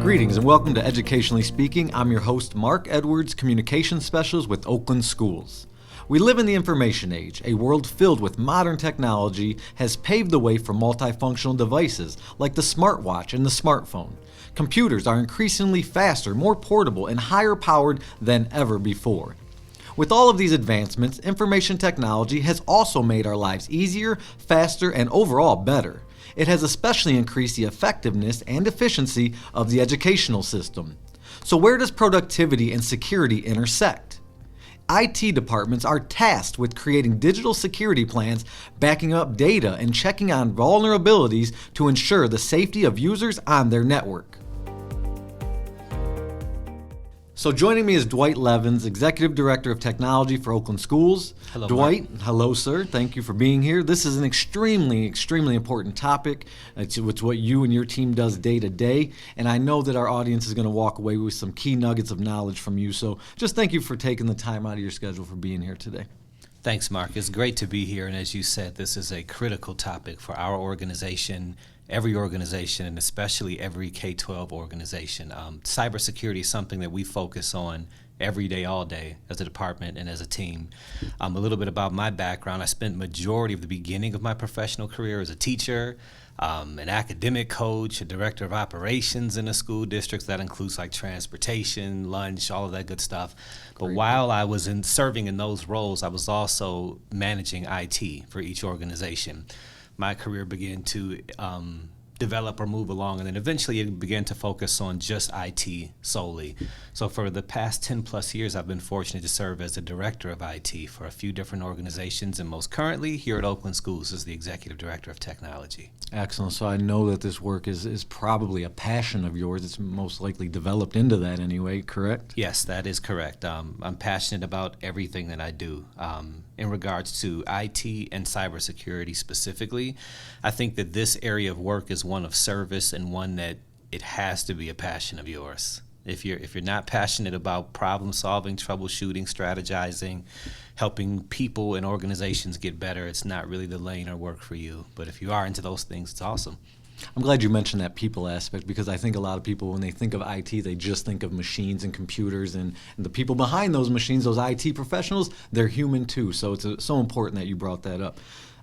Greetings and welcome to Educationally Speaking. I'm your host, Mark Edwards, Communications Specialist with Oakland Schools. We live in the information age. A world filled with modern technology has paved the way for multifunctional devices like the smartwatch and the smartphone. Computers are increasingly faster, more portable, and higher powered than ever before. With all of these advancements, information technology has also made our lives easier, faster, and overall better. It has especially increased the effectiveness and efficiency of the educational system. So where does productivity and security intersect? IT departments are tasked with creating digital security plans, backing up data, and checking on vulnerabilities to ensure the safety of users on their network. So joining me is Dwight Levins, Executive Director of Technology for Oakland Schools. Hello, Dwight. Mark. Hello, sir. Thank you for being here. This is an extremely important topic. It's what you and your team does day to day, and I know that our audience is going to walk away with some key nuggets of knowledge from you. So just thank you for taking the time out of your schedule for being here today. Thanks, Mark. It's great to be here, and as you said, this is a critical topic for our organization, every organization, and especially every K-12 organization. Cybersecurity is something that we focus on every day, all day, as a department and as a team. A little bit about my background. I spent majority of the beginning of my professional career as a teacher, an academic coach, a director of operations in a school district. That includes like transportation, lunch, all of that good stuff. But while I was serving in those roles, I was also managing IT for each organization. My career began to develop or move along, and then eventually it began to focus on just IT solely. So for the past 10 plus years, I've been fortunate to serve as the director of IT for a few different organizations, and most currently here at Oakland Schools as the executive director of technology. Excellent. So I know that this work is probably a passion of yours. It's most likely developed into that anyway, correct? Yes, that is correct. I'm passionate about everything that I do. In regards to IT and cybersecurity specifically, I think that this area of work is one of service and one that it has to be a passion of yours. If you're not passionate about problem solving, troubleshooting, strategizing, helping people and organizations get better, it's not really the lane or work for you. But if you are into those things, it's awesome. I'm glad you mentioned that people aspect, because I think a lot of people, when they think of IT, they just think of machines and computers, and the people behind those machines, those IT professionals, they're human too. So it's so important that you brought that up.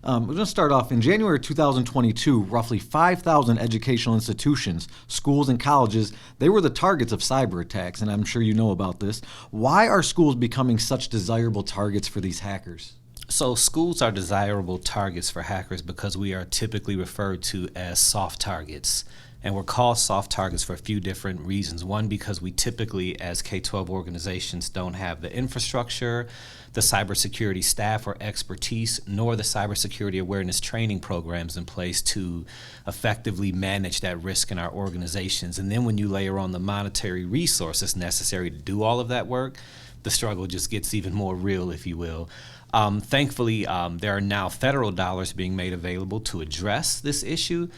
We're going to start off in January 2022. Roughly 5,000 educational institutions, schools, and colleges, they were the targets of cyber attacks, and I'm sure you know about this. Why are schools becoming such desirable targets for these hackers? So schools are desirable targets for hackers because we are typically referred to as soft targets. And we're called soft targets for a few different reasons. One, because we typically, as K-12 organizations, don't have the infrastructure, the cybersecurity staff or expertise, nor the cybersecurity awareness training programs in place to effectively manage that risk in our organizations. And then when you layer on the monetary resources necessary to do all of that work, the struggle just gets even more real, if you will. Thankfully, there are now federal dollars being made available to address this issue,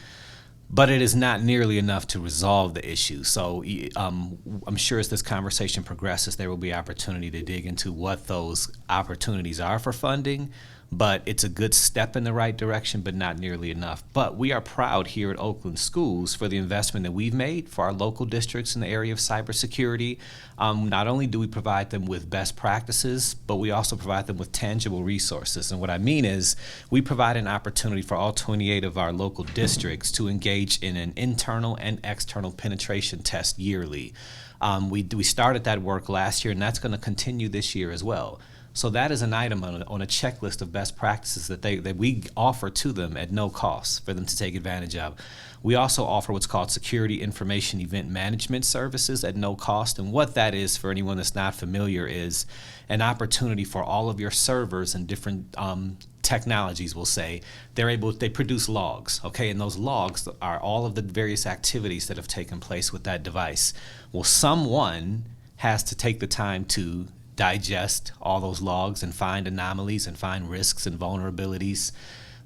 but it is not nearly enough to resolve the issue. So I'm sure as this conversation progresses, there will be opportunity to dig into what those opportunities are for funding. But it's a good step in the right direction, but not nearly enough. But we are proud here at Oakland Schools for the investment that we've made for our local districts in the area of cybersecurity. Not only do we provide them with best practices, but we also provide them with tangible resources. And what I mean is we provide an opportunity for all 28 of our local districts to engage in an internal and external penetration test yearly. We started that work last year, and that's going to continue this year as well. So that is an item on a checklist of best practices that we offer to them at no cost for them to take advantage of. We also offer what's called security information event management services at no cost. And what that is, for anyone that's not familiar, is an opportunity for all of your servers and different technologies, we'll say, they produce logs, okay? And those logs are all of the various activities that have taken place with that device. Well, someone has to take the time to digest all those logs and find anomalies and find risks and vulnerabilities.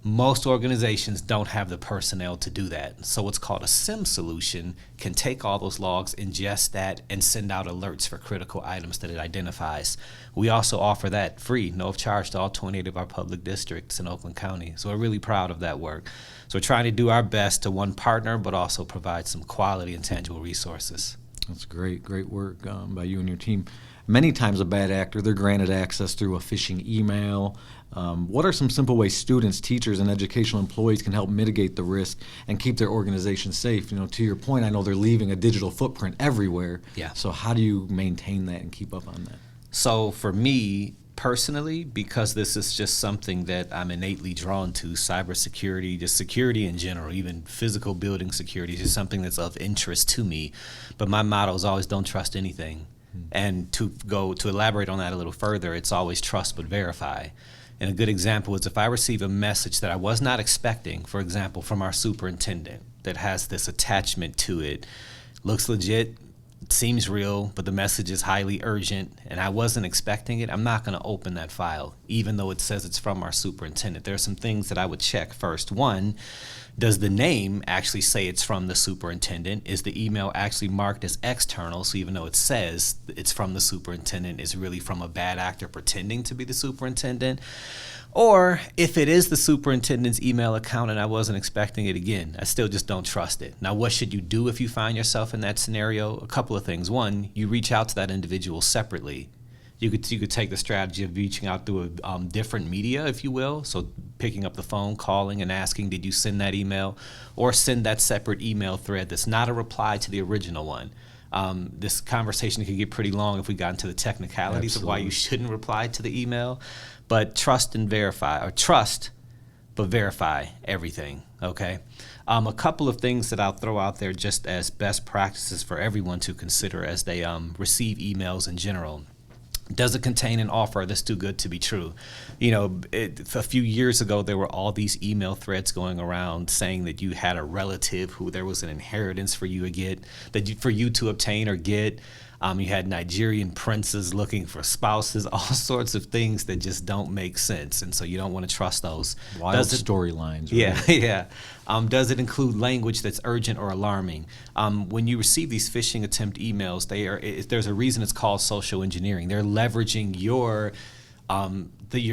Most organizations don't have the personnel to do that. So what's called a SIM solution can take all those logs, ingest that, and send out alerts for critical items that it identifies. We also offer that free, no charge to all 28 of our public districts in Oakland County. So we're really proud of that work. So we're trying to do our best to, one, partner, but also provide some quality and tangible resources. That's great work by you and your team. Many times a bad actor, they're granted access through a phishing email. What are some simple ways students, teachers, and educational employees can help mitigate the risk and keep their organization safe? To your point, I know they're leaving a digital footprint everywhere. Yeah. So how do you maintain that and keep up on that? So for me, personally, because this is just something that I'm innately drawn to, cybersecurity, just security in general, even physical building security is just something that's of interest to me. But my motto is always don't trust anything. And to elaborate on that a little further, it's always trust but verify. And a good example is if I receive a message that I was not expecting, for example, from our superintendent that has this attachment to it, looks legit, seems real, but the message is highly urgent and I wasn't expecting it, I'm not going to open that file, even though it says it's from our superintendent. There are some things that I would check first. One, does the name actually say it's from the superintendent? Is the email actually marked as external? So even though it says it's from the superintendent, it's really from a bad actor pretending to be the superintendent? Or if it is the superintendent's email account and I wasn't expecting it, again, I still just don't trust it. Now, what should you do if you find yourself in that scenario? A couple of things. One, you reach out to that individual separately. You could take the strategy of reaching out through a different media, if you will. So picking up the phone, calling, and asking, did you send that email? Or send that separate email thread that's not a reply to the original one. This conversation could get pretty long if we got into the technicalities of why you shouldn't reply to the email. But trust and verify, or trust but verify everything, okay? A couple of things that I'll throw out there just as best practices for everyone to consider as they receive emails in general. Does it contain an offer that's too good to be true? A few years ago, there were all these email threads going around saying that you had a relative who there was an inheritance for you to get, for you to obtain or get. You had Nigerian princes looking for spouses, all sorts of things that just don't make sense, and so you don't want to trust those. Wild storylines. Right? Yeah. Does it include language that's urgent or alarming? When you receive these phishing attempt emails, there's a reason it's called social engineering. They're leveraging your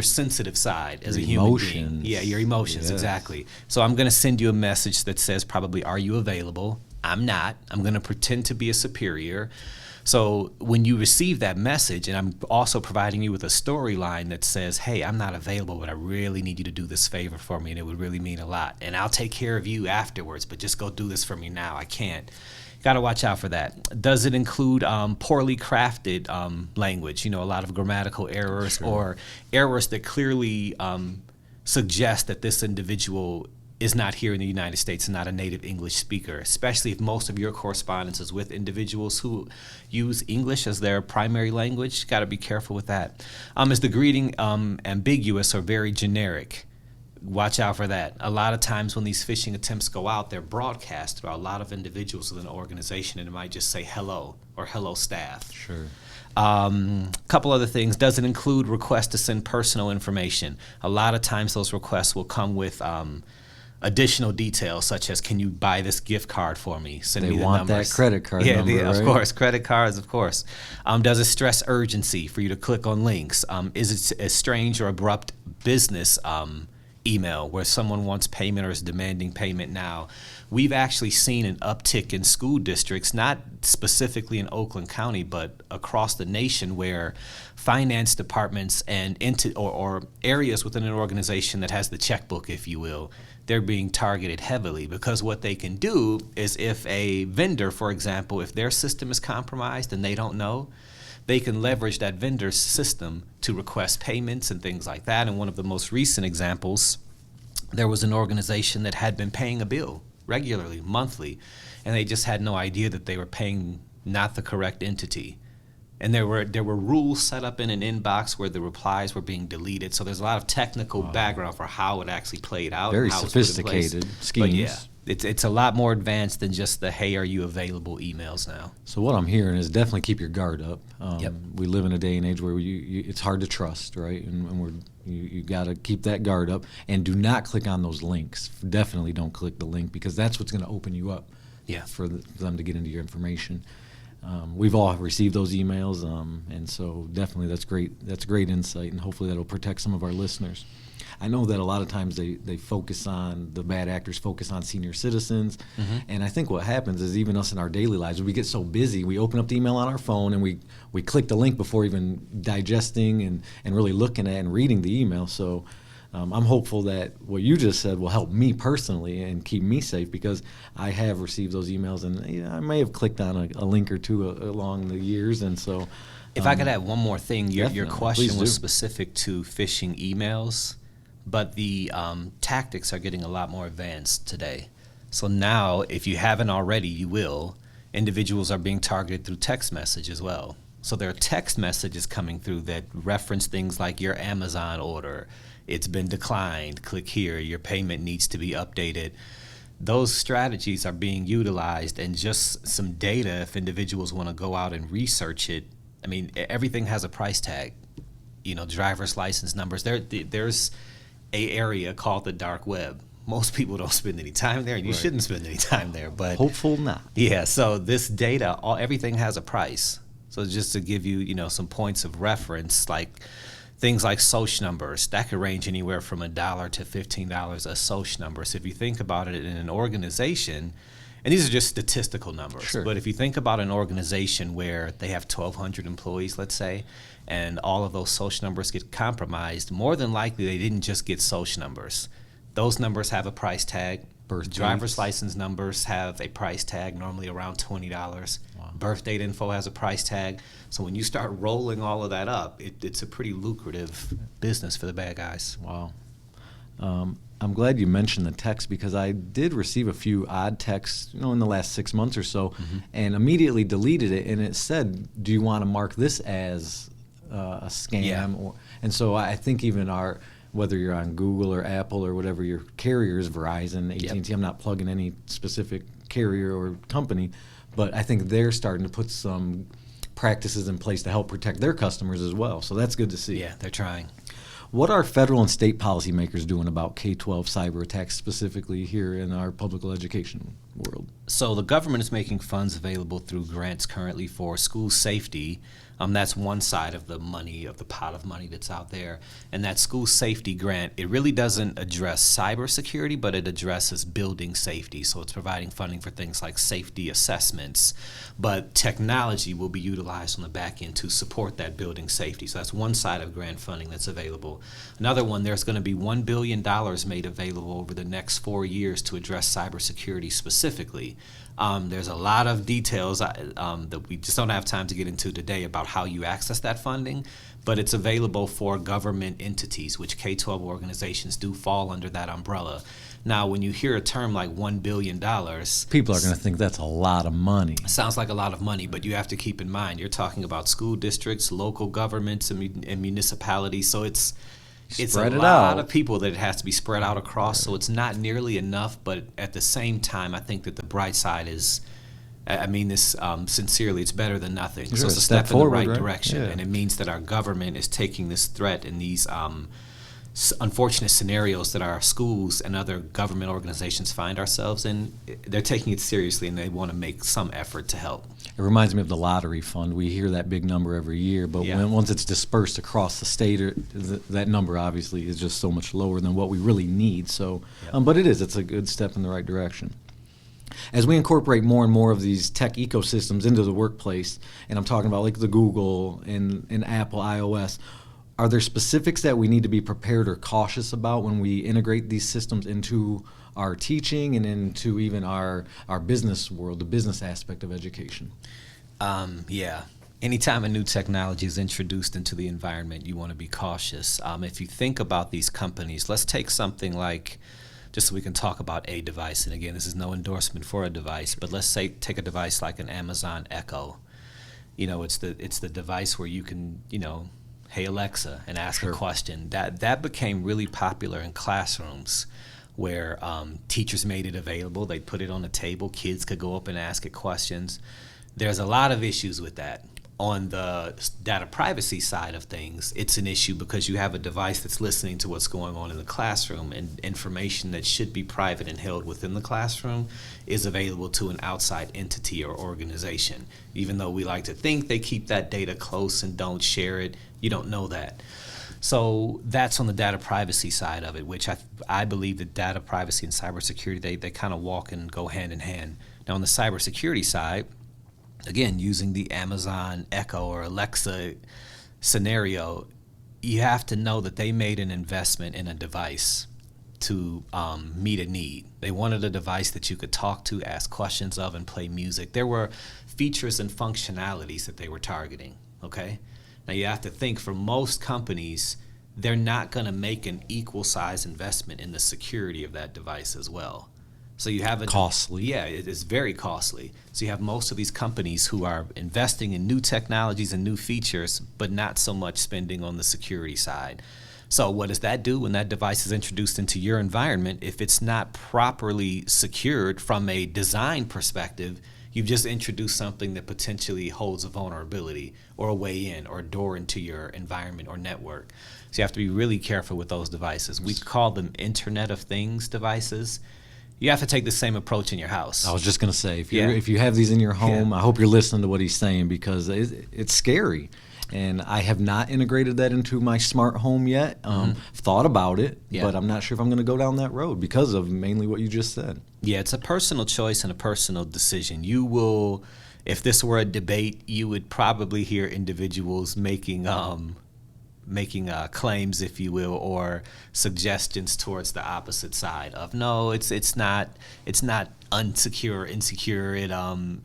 sensitive side as a human being. Yeah, your emotions, yes. Exactly. So I'm going to send you a message that says probably, are you available? I'm not. I'm going to pretend to be a superior. So when you receive that message, and I'm also providing you with a storyline that says, hey, I'm not available, but I really need you to do this favor for me, and it would really mean a lot. And I'll take care of you afterwards, but just go do this for me now. I can't. Got to watch out for that. Does it include poorly crafted language? A lot of grammatical errors, sure, or errors that clearly suggest that this individual is not here in the United States and not a native English speaker, especially if most of your correspondence is with individuals who use English as their primary language. Got to be careful with that. Is the greeting ambiguous or very generic? Watch out for that. A lot of times when these phishing attempts go out, they're broadcast through a lot of individuals within an organization, and it might just say hello or hello staff. Sure. Couple other things. Does it include requests to send personal information? A lot of times those requests will come with additional details, such as, can you buy this gift card for me? Send me the numbers. They want that credit card number, right? Of course, credit cards, of course. Does it stress urgency for you to click on links? Is it a strange or abrupt business email where someone wants payment or is demanding payment now? We've actually seen an uptick in school districts, not specifically in Oakland County, but across the nation, where finance departments and or areas within an organization that has the checkbook, if you will, they're being targeted heavily, because what they can do is, if a vendor, for example, if their system is compromised and they don't know, they can leverage that vendor's system to request payments and things like that. And one of the most recent examples, there was an organization that had been paying a bill regularly, monthly, and they just had no idea that they were paying not the correct entity. And there were rules set up in an inbox where the replies were being deleted. So there's a lot of technical background for how it actually played out. Very and how sophisticated schemes. But yeah, it's a lot more advanced than just the, hey, are you available emails now. So what I'm hearing is definitely keep your guard up. Yep. We live in a day and age where it's hard to trust, right? And we're You got to keep that guard up, and do not click on those links. Definitely don't click the link, because that's what's going to open you up for them to get into your information. We've all received those emails, and so definitely that's great. That's great insight, and hopefully that'll protect some of our listeners. I know that a lot of times they focus on, the bad actors focus on senior citizens, and I think what happens is, even us in our daily lives, we get so busy, we open up the email on our phone and we click the link before even digesting and really looking at and reading the email. So I'm hopeful that what you just said will help me personally and keep me safe, because I have received those emails, and I may have clicked on a link or two along the years. And so if I could add one more thing, your question was do. specific to phishing emails, but the tactics are getting a lot more advanced today. So now, if you haven't already, you will. Individuals are being targeted through text message as well. So there are text messages coming through that reference things like your Amazon order. It's been declined. Click here. Your payment needs to be updated. Those strategies are being utilized, and just some data, if individuals want to go out and research it. I mean, everything has a price tag. Driver's license numbers. There's a area called the dark web. Most people don't spend any time there, and you shouldn't spend any time there. But hopeful not. Yeah. So this data, everything has a price. So just to give you, some points of reference, like things like SOCH numbers, that could range anywhere from $1 to $15 a SOCH number. So if you think about it in an organization, and these are just statistical numbers, but if you think about an organization where they have 1,200 employees, let's say, and all of those SOCH numbers get compromised, more than likely they didn't just get SOCH numbers. Those numbers have a price tag. Driver's license numbers have a price tag, normally around $20. Wow. Birth date info has a price tag. So when you start rolling all of that up, it's a pretty lucrative business for the bad guys. Wow. I'm glad you mentioned the text, because I did receive a few odd texts, in the last 6 months or so, and immediately deleted it. And it said, "Do you want to mark this as a scam?" Yeah. And so I think even whether you're on Google or Apple or whatever your carrier is, Verizon, AT&T, I'm not plugging any specific carrier or company, but I think they're starting to put some practices in place to help protect their customers as well. So that's good to see. Yeah, they're trying. What are federal and state policymakers doing about K-12 cyber attacks, specifically here in our public education world? So the government is making funds available through grants currently for school safety. That's one side of the money, of the pot of money that's out there. And that school safety grant, it really doesn't address cybersecurity, but it addresses building safety. So it's providing funding for things like safety assessments. But technology will be utilized on the back end to support that building safety. So that's one side of grant funding that's available. Another one, there's going to be $1 billion made available over the next 4 years to address cybersecurity specifically. There's a lot of details that we just don't have time to get into today about how you access that funding, but it's available for government entities, which K-12 organizations do fall under that umbrella. Now, when you hear a term like $1 billion, people are going to think that's a lot of money. Sounds like a lot of money, but you have to keep in mind, you're talking about school districts, local governments, and municipalities, so it's a lot of people that it has to be spread out across, so it's not nearly enough. But at the same time, I think that the bright side is, I mean this sincerely, it's better than nothing. So it's a step in the right direction, and it means that our government is taking this threat and these unfortunate scenarios that our schools and other government organizations find ourselves in. They're taking it seriously, and they want to make some effort to help. It reminds me of the lottery fund. We hear that big number every year, but once it's dispersed across the state, that number obviously is just so much lower than what we really need. So, but it's a good step in the right direction. As we incorporate more and more of these tech ecosystems into the workplace, and I'm talking about like the Google and Apple iOS, are there specifics that we need to be prepared or cautious about when we integrate these systems into our teaching and into even our business world, the business aspect of education? Anytime a new technology is introduced into the environment, you want to be cautious. If you think about these companies, let's take something like, just so we can talk about a device, and again, this is no endorsement for a device, but let's say take a device like an Amazon Echo. It's the device where you can, hey Alexa, and ask a question. That became really popular in classrooms where teachers made it available. They'd put it on the table. Kids could go up and ask it questions. There's a lot of issues with that. On the data privacy side of things, it's an issue because you have a device that's listening to what's going on in the classroom, and information that should be private and held within the classroom is available to an outside entity or organization. Even though we like to think they keep that data close and don't share it, you don't know that. So that's on the data privacy side of it, which I believe that data privacy and cybersecurity, they kind of walk and go hand in hand. Now on the cybersecurity side, again, using the Amazon Echo or Alexa scenario, you have to know that they made an investment in a device to meet a need. They wanted a device that you could talk to, ask questions of, and play music. There were features and functionalities that they were targeting, okay? Now you have to think, for most companies, they're not gonna make an equal size investment in the security of that device as well. So you have costly. Yeah, it is very costly. So you have most of these companies who are investing in new technologies and new features, but not so much spending on the security side. So what does that do when that device is introduced into your environment? If it's not properly secured from a design perspective, you've just introduced something that potentially holds a vulnerability or a way in or a door into your environment or network. So you have to be really careful with those devices. We call them Internet of Things devices. You have to take the same approach in your house. I was just going to say, if you have these in your home, I hope you're listening to what he's saying, because it's scary. And I have not integrated that into my smart home yet. Thought about it, but I'm not sure if I'm going to go down that road because of mainly what you just said. Yeah, it's a personal choice and a personal decision. You will, if this were a debate, you would probably hear individuals making claims, if you will, or suggestions towards the opposite side of, no, it's not unsecure, insecure.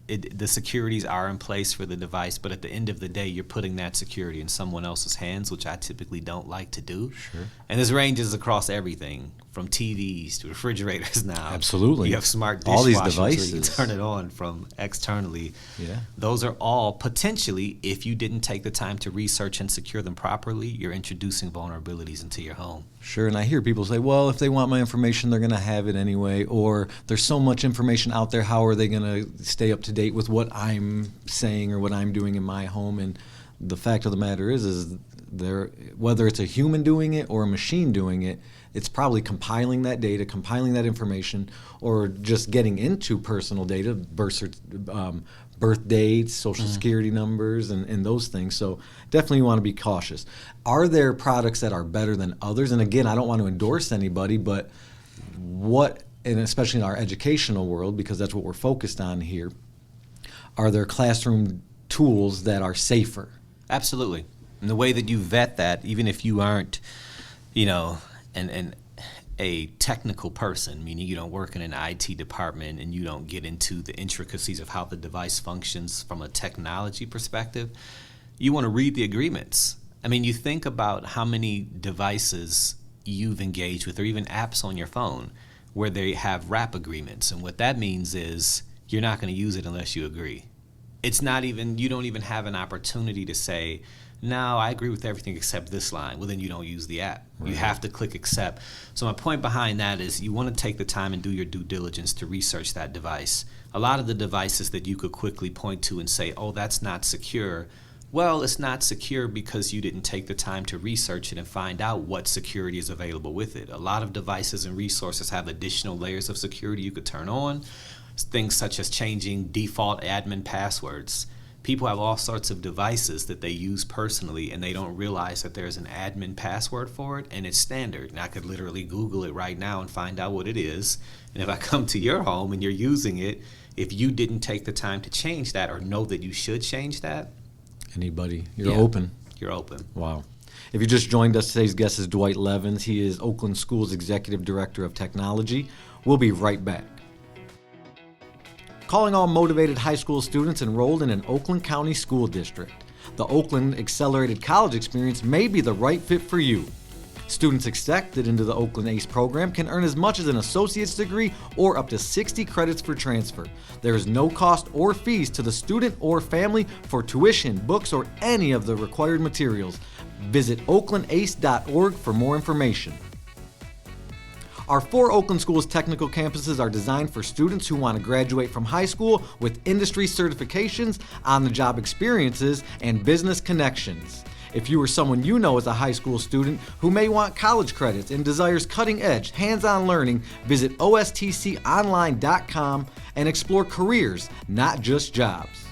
The securities are in place for the device, but at the end of the day, you're putting that security in someone else's hands, which I typically don't like to do. Sure. And this ranges across everything, from TVs to refrigerators now. Absolutely. You have smart dishwashers. All these devices. Where you turn it on from externally. Yeah. Those are all potentially, if you didn't take the time to research and secure them properly, you're introducing vulnerabilities into your home. Sure, and I hear people say, well, if they want my information, they're going to have it anyway, or there's so much information out there, how are they going to stay up to date with what I'm saying or what I'm doing in my home? And the fact of the matter is whether it's a human doing it or a machine doing it, it's probably compiling that data, compiling that information, or just getting into personal data, birth dates, social security numbers, and those things. So definitely you want to be cautious. Are there products that are better than others? And again, I don't want to endorse anybody, but and especially in our educational world, because that's what we're focused on here, are there classroom tools that are safer? Absolutely. And the way that you vet that, even if you aren't, a technical person, meaning you don't work in an IT department and you don't get into the intricacies of how the device functions from a technology perspective, you want to read the agreements. I mean, you think about how many devices you've engaged with, or even apps on your phone, where they have wrap agreements. And what that means is you're not going to use it unless you agree. It's not even, you don't even have an opportunity to say, no, I agree with everything except this line. Well, then you don't use the app. Right. You have to click accept. So my point behind that is you want to take the time and do your due diligence to research that device. A lot of the devices that you could quickly point to and say, oh, that's not secure. Well, it's not secure because you didn't take the time to research it and find out what security is available with it. A lot of devices and resources have additional layers of security you could turn on. Things such as changing default admin passwords. People have all sorts of devices that they use personally, and they don't realize that there's an admin password for it, and it's standard. And I could literally Google it right now and find out what it is. And if I come to your home and you're using it, if you didn't take the time to change that or know that you should change that, anybody, you're open. You're open. Wow. If you just joined us, today's guest is Dwight Levins. He is Oakland Schools Executive Director of Technology. We'll be right back. Calling all motivated high school students enrolled in an Oakland County school district. The Oakland Accelerated College Experience may be the right fit for you. Students accepted into the Oakland ACE program can earn as much as an associate's degree or up to 60 credits for transfer. There is no cost or fees to the student or family for tuition, books, or any of the required materials. Visit oaklandace.org for more information. Our 4 Oakland Schools technical campuses are designed for students who want to graduate from high school with industry certifications, on-the-job experiences, and business connections. If you or someone you know is a high school student who may want college credits and desires cutting-edge, hands-on learning, visit ostconline.com and explore careers, not just jobs.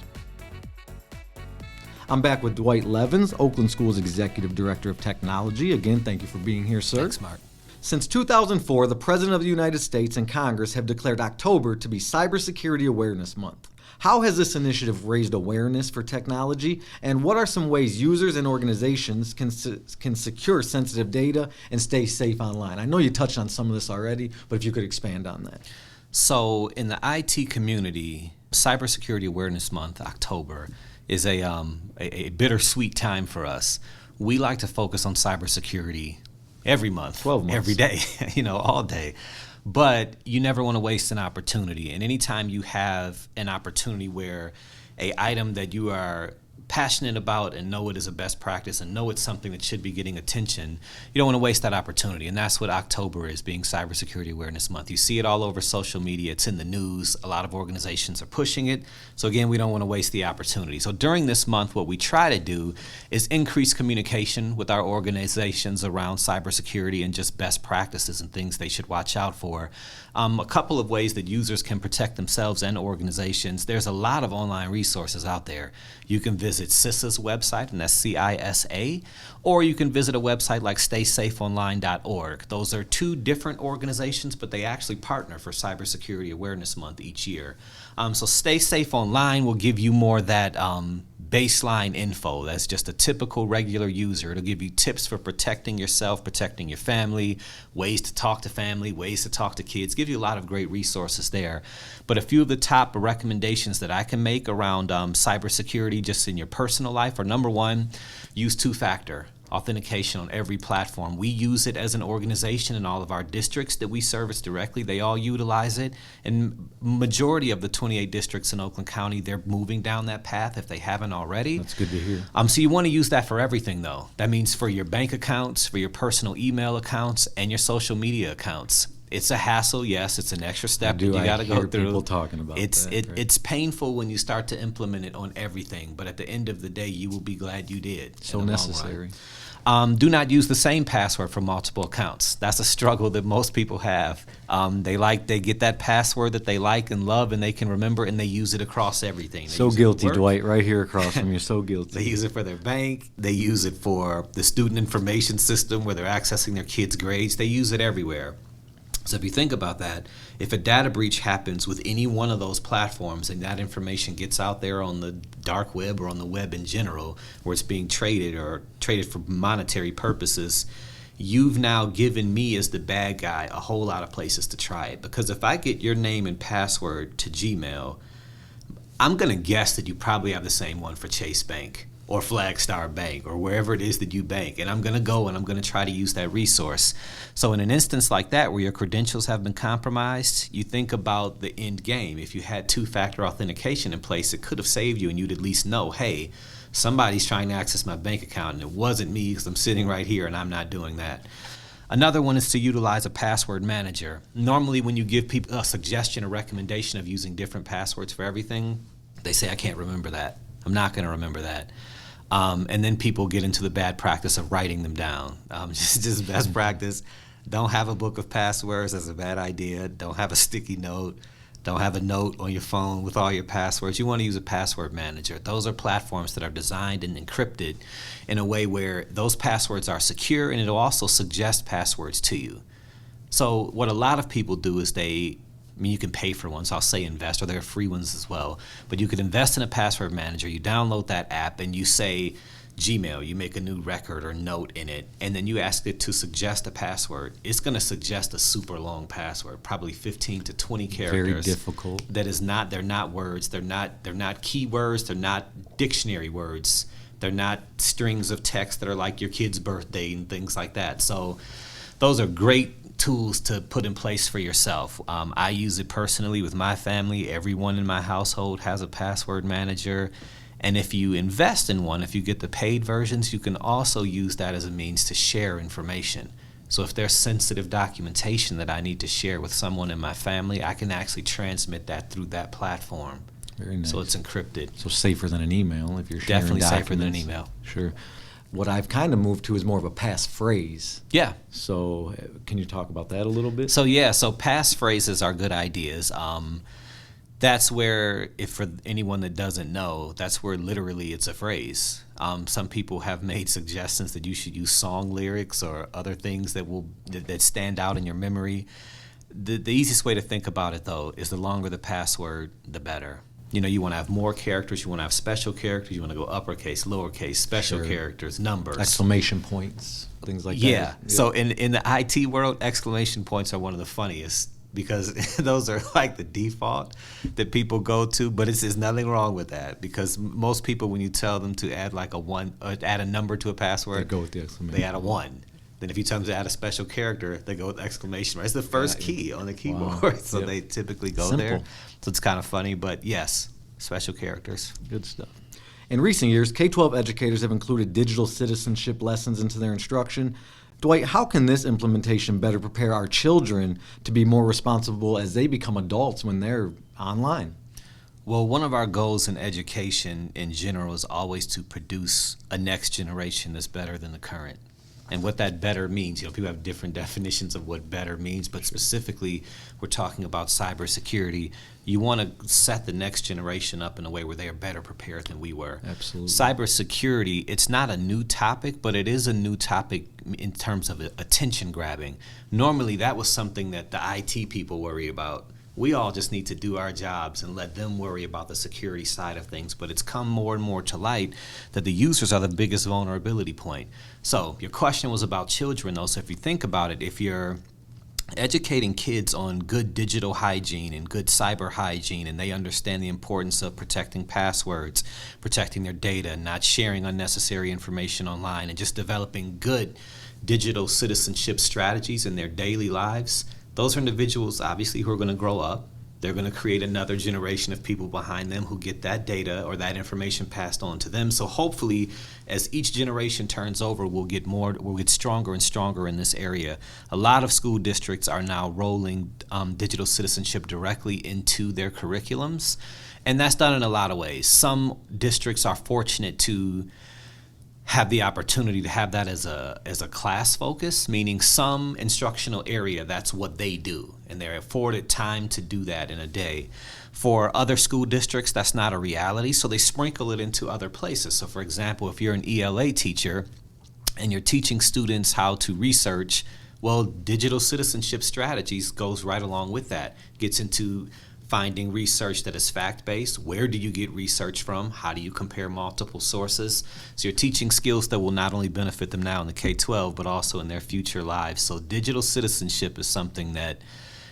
I'm back with Dwight Levins, Oakland Schools Executive Director of Technology. Again, thank you for being here, sir. Thanks, Mark. Since 2004, the President of the United States and Congress have declared October to be Cybersecurity Awareness Month. How has this initiative raised awareness for technology, and what are some ways users and organizations can secure sensitive data and stay safe online? I know you touched on some of this already, but if you could expand on that. So in the IT community, Cybersecurity Awareness Month, October, is a bittersweet time for us. We like to focus on cybersecurity every month, 12 months. every day, all day. But you never want to waste an opportunity. And anytime you have an opportunity where an item that you are passionate about and know it is a best practice and know it's something that should be getting attention, you don't want to waste that opportunity. And that's what October is, being Cybersecurity Awareness Month. You see it all over social media. It's in the news. A lot of organizations are pushing it. So again, we don't want to waste the opportunity. So during this month, what we try to do is increase communication with our organizations around cybersecurity and just best practices and things they should watch out for. A couple of ways that users can protect themselves and organizations. There's a lot of online resources out there. You can visit CISA's website, and that's CISA, or you can visit a website like staysafeonline.org. Those are 2 different organizations, but they actually partner for Cybersecurity Awareness Month each year. So Stay Safe Online will give you more that baseline info. That's just a typical regular user. It'll give you tips for protecting yourself, protecting your family, ways to talk to family, ways to talk to kids. Give you a lot of great resources there. But a few of the top recommendations that I can make around cybersecurity just in your personal life are, number 1, use 2-factor authentication on every platform. We use it as an organization in all of our districts that we service directly. They all utilize it. And majority of the 28 districts in Oakland County, they're moving down that path if they haven't already. That's good to hear. So you want to use that for everything, though. That means for your bank accounts, for your personal email accounts, and your social media accounts. It's a hassle, yes. It's an extra step that you got to go through. People talking about that. Right? It's painful when you start to implement it on everything, but at the end of the day, you will be glad you did. So necessary. Do not use the same password for multiple accounts. That's a struggle that most people have. They get that password that they like and love, and they can remember, and they use it across everything. So guilty, Dwight, right here across from you. So guilty. They use it for their bank. They use it for the student information system where they're accessing their kids' grades. They use it everywhere. So if you think about that, if a data breach happens with any one of those platforms and that information gets out there on the dark web or on the web in general, where it's being traded for monetary purposes, you've now given me as the bad guy a whole lot of places to try it. Because if I get your name and password to Gmail, I'm going to guess that you probably have the same one for Chase Bank or Flagstar Bank or wherever it is that you bank. And I'm going to go and I'm going to try to use that resource. So in an instance like that where your credentials have been compromised, you think about the end game. If you had 2-factor authentication in place, it could have saved you and you'd at least know, hey, somebody's trying to access my bank account and it wasn't me because I'm sitting right here and I'm not doing that. Another one is to utilize a password manager. Normally when you give people a suggestion or recommendation of using different passwords for everything, they say, I can't remember that. I'm not going to remember that. And then people get into the bad practice of writing them down. Just best practice. Don't have a book of passwords. That's a bad idea. Don't have a sticky note. Don't have a note on your phone with all your passwords. You want to use a password manager. Those are platforms that are designed and encrypted in a way where those passwords are secure, and it'll also suggest passwords to you. So what a lot of people do is you can pay for one, so I'll say invest, or there are free ones as well. But you could invest in a password manager. You download that app and you say Gmail, you make a new record or note in it, and then you ask it to suggest a password. It's going to suggest a super long password, probably 15 to 20 characters. Very difficult. They're not words, they're not keywords, they're not dictionary words. They're not strings of text that are like your kid's birthday and things like that. So those are great tools to put in place for yourself. I use it personally with my family. Everyone in my household has a password manager. And if you invest in one, if you get the paid versions, you can also use that as a means to share information. So if there's sensitive documentation that I need to share with someone in my family, I can actually transmit that through that platform. Very nice. So it's encrypted. So safer than an email if you're sharing Definitely documents. safer than an email. Sure. What I've kind of moved to is more of a passphrase. Yeah. So can you talk about that a little bit? So passphrases are good ideas. That's where, if for anyone that doesn't know, that's where literally it's a phrase. Some people have made suggestions that you should use song lyrics or other things that stand out in your memory. The easiest way to think about it, though, is the longer the password, the better. You want to have more characters, you want to have special characters, you want to go uppercase, lowercase, special characters, numbers. Exclamation points, things like that. Yeah. So in the IT world, exclamation points are one of the funniest because those are like the default that people go to, but there's nothing wrong with that because most people, when you tell them to add like add a number to a password, they go with the exclamation. They add a 1. Then if you tell them to add a special character, they go with exclamation mark. It's the first key on the keyboard, wow. So they typically go there. So it's kind of funny, but yes, special characters. Good stuff. In recent years, K-12 educators have included digital citizenship lessons into their instruction. Dwight, how can this implementation better prepare our children to be more responsible as they become adults when they're online? Well, one of our goals in education in general is always to produce a next generation that's better than the current. And what that better means, people have different definitions of what better means, but specifically, we're talking about cybersecurity. You want to set the next generation up in a way where they are better prepared than we were. Absolutely. Cybersecurity, it's not a new topic, but it is a new topic in terms of attention grabbing. Normally, that was something that the IT people worry about. We all just need to do our jobs and let them worry about the security side of things. But it's come more and more to light that the users are the biggest vulnerability point. So your question was about children, though. So if you think about it, if you're educating kids on good digital hygiene and good cyber hygiene, and they understand the importance of protecting passwords, protecting their data, not sharing unnecessary information online, and just developing good digital citizenship strategies in their daily lives, those are individuals, obviously, who are going to grow up. They're going to create another generation of people behind them who get that data or that information passed on to them. So hopefully, as each generation turns over, we'll get stronger and stronger in this area. A lot of school districts are now rolling digital citizenship directly into their curriculums, and that's done in a lot of ways. Some districts are fortunate to have the opportunity to have that as a class focus, meaning some instructional area, that's what they do, and they're afforded time to do that in a day. For other school districts, that's not a reality, so they sprinkle it into other places. So for example, if you're an ELA teacher and you're teaching students how to research, well, digital citizenship strategies goes right along with that, gets into finding research that is fact-based. Where do you get research from? How do you compare multiple sources? So you're teaching skills that will not only benefit them now in the K-12, but also in their future lives. So digital citizenship is something that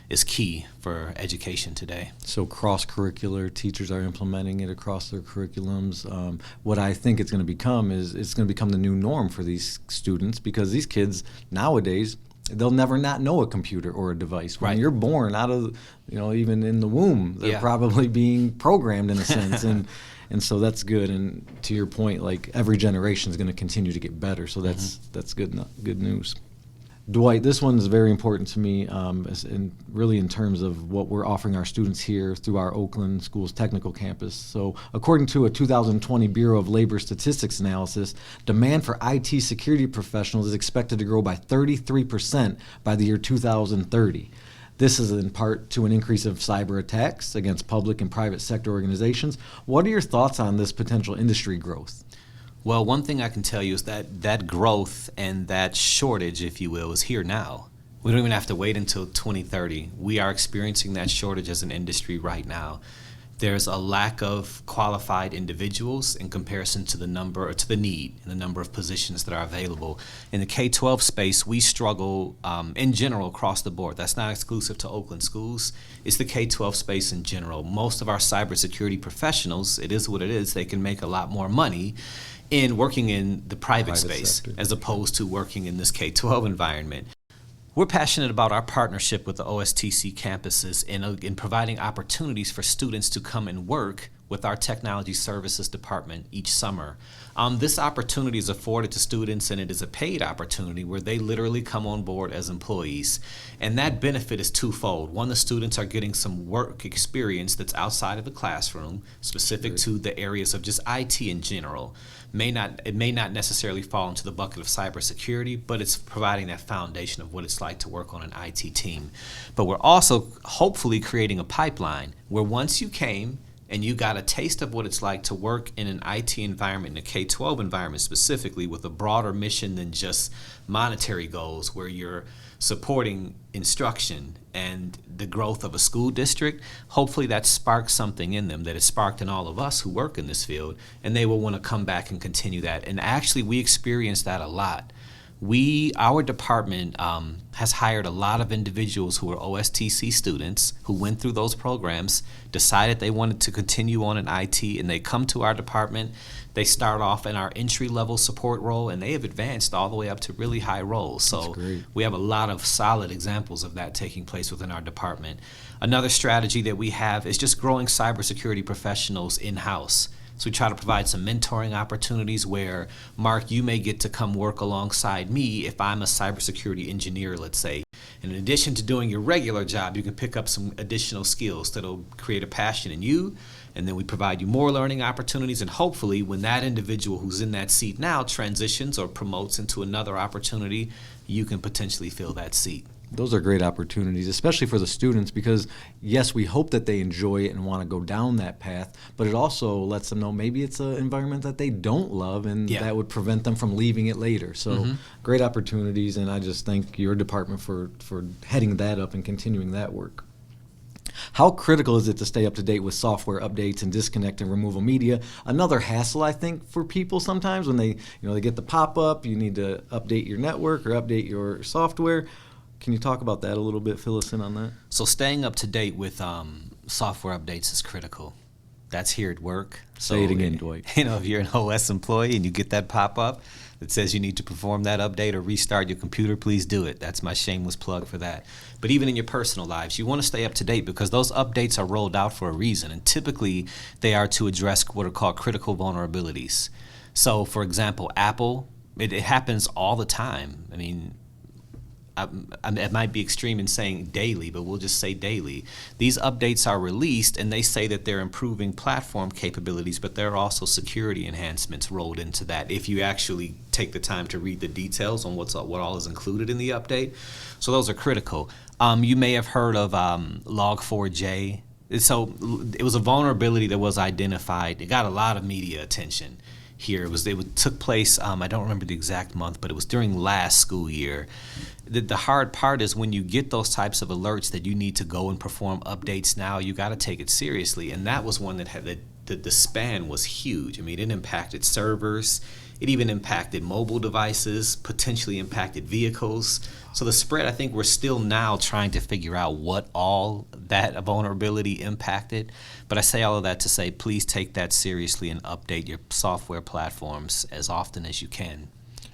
is key for education today. So cross-curricular, teachers are implementing it across their curriculums. What I think it's going to become is it's going to become the new norm for these students, because these kids nowadays, they'll never not know a computer or a device. When you're born out of, even in the womb, they're probably being programmed in a sense. And so that's good. And to your point, like every generation is going to continue to get better. So that's good news. Dwight, this one is very important to me, and really in terms of what we're offering our students here through our Oakland Schools Technical Campus. So according to a 2020 Bureau of Labor Statistics analysis, demand for IT security professionals is expected to grow by 33% by the year 2030. This is in part to an increase of cyber attacks against public and private sector organizations. What are your thoughts on this potential industry growth? Well, one thing I can tell you is that growth and that shortage, if you will, is here now. We don't even have to wait until 2030. We are experiencing that shortage as an industry right now. There's a lack of qualified individuals in comparison to the need and the number of positions that are available. In the K-12 space, we struggle in general across the board. That's not exclusive to Oakland schools. It's the K-12 space in general. Most of our cybersecurity professionals, it is what it is, they can make a lot more money in working in the private space sector, as opposed to working in this K-12 environment. We're passionate about our partnership with the OSTC campuses in providing opportunities for students to come and work with our technology services department each summer. This opportunity is afforded to students, and it is a paid opportunity where they literally come on board as employees. And that benefit is twofold. One, the students are getting some work experience that's outside of the classroom, specific to the areas of just IT in general. It may not necessarily fall into the bucket of cybersecurity, but it's providing that foundation of what it's like to work on an IT team. But we're also hopefully creating a pipeline where once you came and you got a taste of what it's like to work in an IT environment, in a K-12 environment specifically, with a broader mission than just monetary goals, where you're supporting instruction and the growth of a school district, hopefully that sparks something in them that is sparked in all of us who work in this field, and they will want to come back and continue that. And actually, we experience that a lot. Our department has hired a lot of individuals who are OSTC students who went through those programs, decided they wanted to continue on in IT, and they come to our department. They start off in our entry-level support role, and they have advanced all the way up to really high roles. So we have a lot of solid examples of that taking place within our department. Another strategy that we have is just growing cybersecurity professionals in-house. So we try to provide some mentoring opportunities where, Mark, you may get to come work alongside me if I'm a cybersecurity engineer, let's say. And in addition to doing your regular job, you can pick up some additional skills that'll create a passion in you. And then we provide you more learning opportunities. And hopefully when that individual who's in that seat now transitions or promotes into another opportunity, you can potentially fill that seat. Those are great opportunities, especially for the students, because yes, we hope that they enjoy it and want to go down that path, but it also lets them know maybe it's an environment that they don't love, and that would prevent them from leaving it later. So great opportunities, and I just thank your department for heading that up and continuing that work. How critical is it to stay up to date with software updates and disconnect and removal media? Another hassle, I think, for people sometimes when they get the pop-up, you need to update your network or update your software. Can you talk about that a little bit, fill us in on that? So staying up to date with software updates is critical. That's here at work. Say it again, Dwight. If you're an OS employee and you get that pop-up that says you need to perform that update or restart your computer, please do it. That's my shameless plug for that. But even in your personal lives, you want to stay up to date because those updates are rolled out for a reason. And typically, they are to address what are called critical vulnerabilities. So, for example, Apple, it happens all the time. I mean, it might be extreme in saying daily, but we'll just say daily. These updates are released, and they say that they're improving platform capabilities, but there are also security enhancements rolled into that if you actually take the time to read the details on what all is included in the update. So those are critical. You may have heard of Log4j. So it was a vulnerability that was identified. It got a lot of media attention here. It took place, I don't remember the exact month, but it was during last school year. The hard part is when you get those types of alerts that you need to go and perform updates now, you got to take it seriously. And that was one that had the span was huge. I mean, it impacted servers. It even impacted mobile devices, potentially impacted vehicles. So the spread, I think we're still now trying to figure out what all that vulnerability impacted. But I say all of that to say, please take that seriously and update your software platforms as often as you can.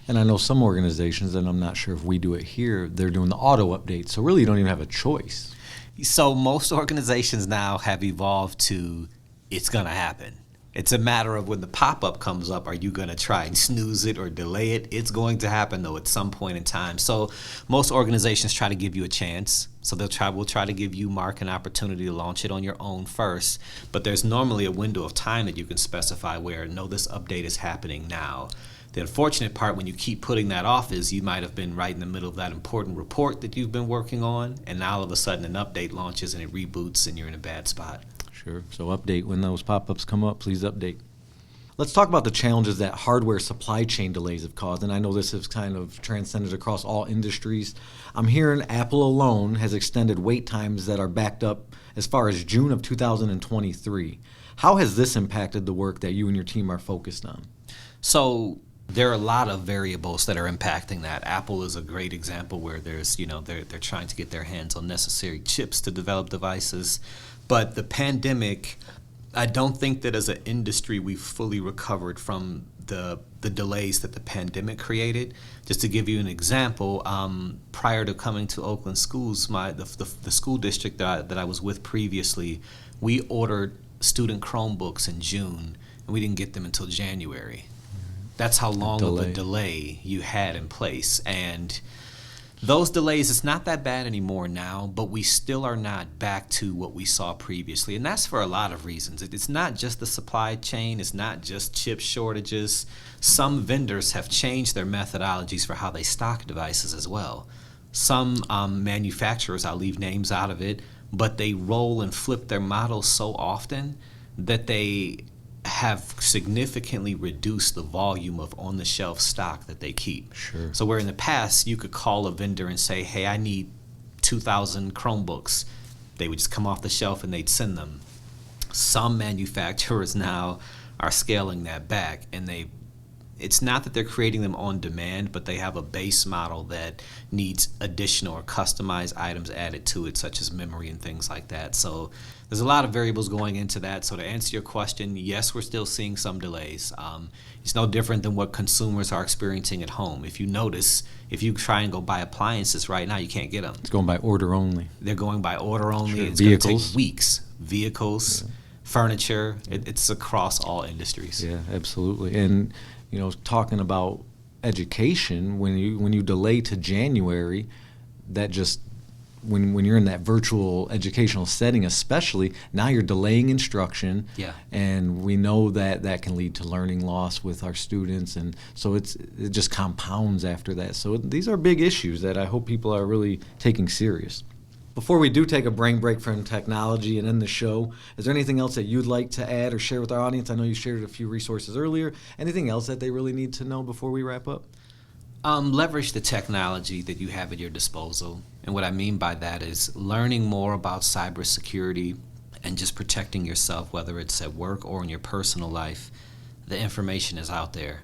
And I know some organizations, and I'm not sure if we do it here, they're doing the auto update. So really you don't even have a choice. So most organizations now have evolved to it's going to happen. It's a matter of when the pop-up comes up, are you going to try and snooze it or delay it? It's going to happen, though, at some point in time. So most organizations try to give you a chance. So we'll try to give you, Mark, an opportunity to launch it on your own first. But there's normally a window of time that you can specify where, no, this update is happening now. The unfortunate part when you keep putting that off is you might have been right in the middle of that important report that you've been working on, and now all of a sudden an update launches and it reboots and you're in a bad spot. Sure. So update when those pop-ups come up, please update. Let's talk about the challenges that hardware supply chain delays have caused, and I know this has kind of transcended across all industries. I'm hearing Apple alone has extended wait times that are backed up as far as June of 2023. How has this impacted the work that you and your team are focused on? So there are a lot of variables that are impacting that. Apple is a great example where there's, they're trying to get their hands on necessary chips to develop devices. But the pandemic, I don't think that as an industry we've fully recovered from the delays that the pandemic created. Just to give you an example, prior to coming to Oakland Schools, the school district that I was with previously, we ordered student Chromebooks in June, and we didn't get them until January. That's how long of a delay you had in place. And those delays, it's not that bad anymore now, but we still are not back to what we saw previously. And that's for a lot of reasons. It's not just the supply chain. It's not just chip shortages. Some vendors have changed their methodologies for how they stock devices as well. Some manufacturers, I'll leave names out of it, but they roll and flip their models so often that they have significantly reduced the volume of on-the-shelf stock that they keep. Sure. So where in the past you could call a vendor and say, hey, I need 2,000 Chromebooks, they would just come off the shelf and they'd send them. Some manufacturers now are scaling that back, and it's not that they're creating them on demand, but they have a base model that needs additional or customized items added to it, such as memory and things like that. So there's a lot of variables going into that. So to answer your question, yes, we're still seeing some delays. It's no different than what consumers are experiencing at home. If you notice, if you try and go buy appliances right now, you can't get them. It's going by order only. They're going by order only. Sure. It's going to take weeks. Vehicles, furniture, it's across all industries. Yeah, absolutely. And talking about education, when you delay to January, that just when you're in that virtual educational setting, especially, now you're delaying instruction. Yeah. And we know that can lead to learning loss with our students, and so it just compounds after that. So these are big issues that I hope people are really taking serious. Before we do take a brain break from technology and end the show, is there anything else that you'd like to add or share with our audience? I know you shared a few resources earlier. Anything else that they really need to know before we wrap up? Leverage the technology that you have at your disposal. And what I mean by that is learning more about cybersecurity and just protecting yourself, whether it's at work or in your personal life. The information is out there.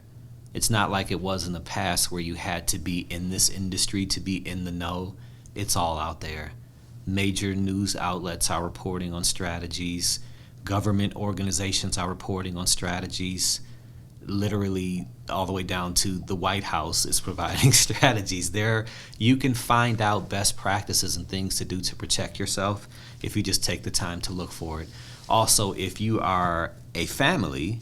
It's not like it was in the past where you had to be in this industry to be in the know. It's all out there. Major news outlets are reporting on strategies. Government organizations are reporting on strategies. Literally all the way down to the White House is providing strategies. There, you can find out best practices and things to do to protect yourself if you just take the time to look for it. Also, if you are a family,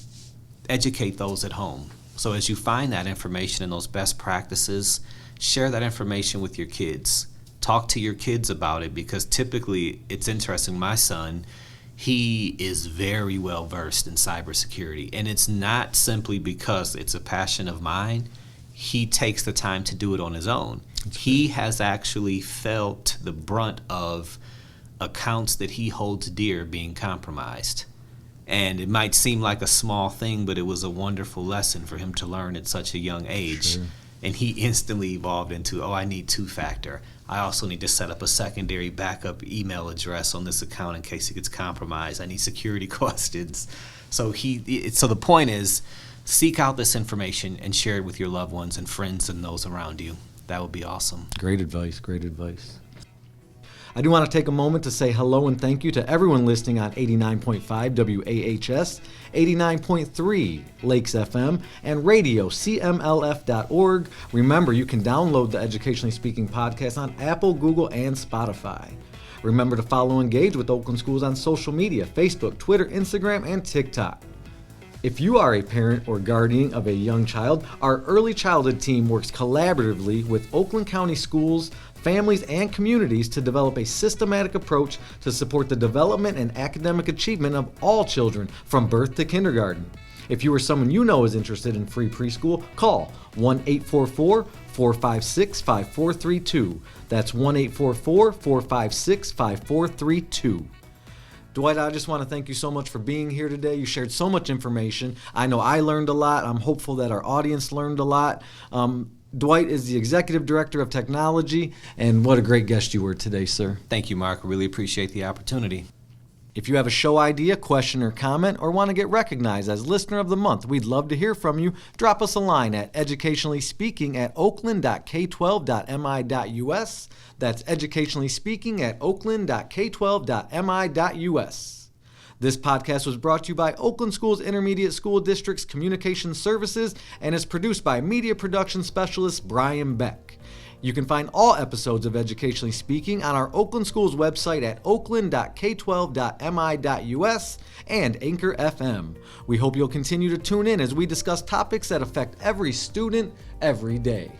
educate those at home. So as you find that information and those best practices, share that information with your kids. Talk to your kids about it, because typically, it's interesting, my son, he is very well versed in cybersecurity, and it's not simply because it's a passion of mine. He takes the time to do it on his own. He has actually felt the brunt of accounts that he holds dear being compromised. And it might seem like a small thing, but it was a wonderful lesson for him to learn at such a young age. Sure. And he instantly evolved into, I need two-factor. I also need to set up a secondary backup email address on this account in case it gets compromised. I need security questions. So the point is, seek out this information and share it with your loved ones and friends and those around you. That would be awesome. Great advice, great advice. I do want to take a moment to say hello and thank you to everyone listening on 89.5 WAHS, 89.3 Lakes FM, and radio CMLF.org. Remember, you can download the Educationally Speaking podcast on Apple, Google, and Spotify. Remember to follow and engage with Oakland Schools on social media, Facebook, Twitter, Instagram, and TikTok. If you are a parent or guardian of a young child, our early childhood team works collaboratively with Oakland County schools, families, and communities to develop a systematic approach to support the development and academic achievement of all children from birth to kindergarten. If you or someone you know is interested in free preschool, call 1-844-456-5432. That's 1-844-456-5432. Dwight, I just want to thank you so much for being here today. You shared so much information. I know I learned a lot. I'm hopeful that our audience learned a lot. Dwight is the Executive Director of Technology, and what a great guest you were today, sir. Thank you, Mark. I really appreciate the opportunity. If you have a show idea, question, or comment, or want to get recognized as Listener of the Month, we'd love to hear from you. Drop us a line at educationallyspeaking@oakland.k12.mi.us. That's educationallyspeaking@oakland.k12.mi.us. This podcast was brought to you by Oakland Schools Intermediate School District's Communications Services and is produced by media production specialist Brian Beck. You can find all episodes of Educationally Speaking on our Oakland Schools website at oakland.k12.mi.us and Anchor FM. We hope you'll continue to tune in as we discuss topics that affect every student every day.